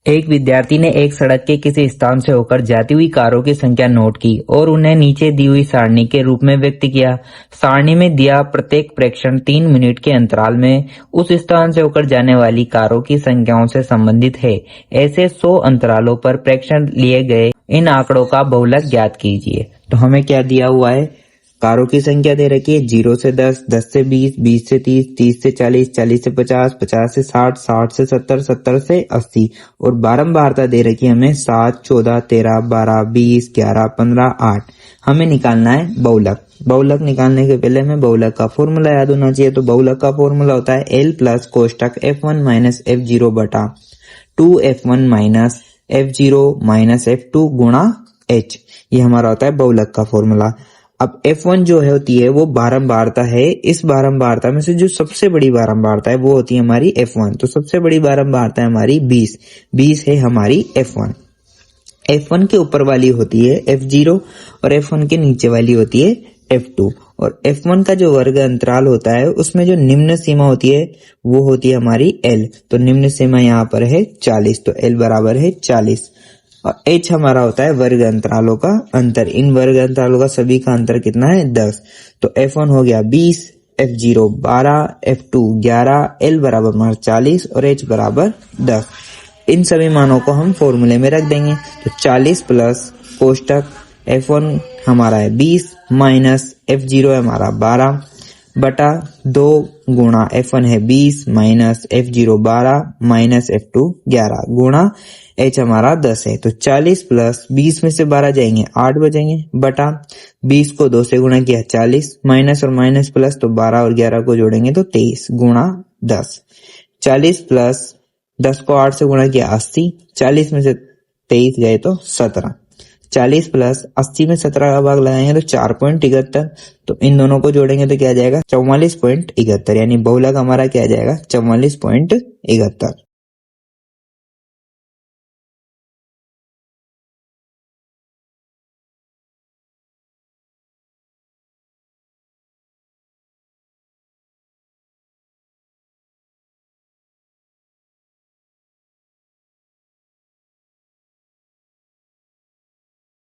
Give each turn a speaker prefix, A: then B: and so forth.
A: एक विद्यार्थी ने एक सड़क के किसी स्थान से होकर जाती हुई कारों की संख्या नोट की और उन्हें नीचे दी हुई सारणी के रूप में व्यक्त किया। सारणी में दिया प्रत्येक प्रेक्षण 3 मिनट के अंतराल में उस स्थान से होकर जाने वाली कारों की संख्याओं से संबंधित है। ऐसे 100 अंतरालों पर प्रेक्षण लिए गए इन आंकड़ों का बहुलक ज्ञात कीजिए। तो हमें क्या दिया हुआ है, कारों की संख्या दे रखी है 0 से 10, 10 से 20, 20 से 30, 30 से 40, 40 से 50, 50 से 60, 60 से 70, 70 से 80 और बारंबारता दे रखी है हमें 7, 14, 13, 12, 20, 11, 15, 8। हमें निकालना है बहुलक। बहुलक निकालने के पहले हमें बहुलक का फॉर्मूला याद होना चाहिए। तो बहुलक का फॉर्मूला होता है L plus कोष्टक F1 minus F0 बटा 2F1 minus F0 minus F2 गुणा H। ये हमारा होता है बहुलक का फॉर्मूला। अब F1 जो है होती है वो बारंबारता है। इस बारंबारता में से जो सबसे बड़ी बारंबारता है वो होती है हमारी F1। तो सबसे बड़ी बारंबारता है हमारी 20, 20 है हमारी F1। F1 के ऊपर वाली होती है F0 और F1 के नीचे वाली होती है F2। और F1 का जो वर्ग अंतराल होता है उसमें जो निम्न सीमा होती है वो होती है हमारी L। तो निम्न सीमा यहाँ पर है 40, तो L बराबर है 40। और H हमारा होता है वर्ग अंतरालों का अंतर। इन वर्ग अंतरालों का सभी का अंतर कितना है 10। तो F1 हो गया 20, F0 12, F2 11, L बराबर हमारा 40 और H बराबर 10। इन सभी मानों को हम फॉर्मूले में रख देंगे। तो 40 प्लस कोष्टक F1 हमारा है 20 माइनस F0 है हमारा 12 बटा 2 गुणा F1 है 20 माइनस F0 12 माइनस F2 11 गुणा H हमारा 10 है। तो 40 प्लस 20 में से 12 जाएंगे 8 बचेंगे बटा 20 को 2 से गुणा किया 40 माइनस और माइनस प्लस तो 12 और 11 को जोड़ेंगे तो 23 गुणा 10। 40 प्लस 10 को 8 से गुणा किया 80, 40 में से 23 गए तो 17। 40 प्लस 80 में 17 का भाग लगाएंगे तो 4.71। तो इन दोनों को जोड़ेंगे तो क्या आ जाएगा 44.71। यानी बहुलक हमारा क्या आ जाएगा 44.71।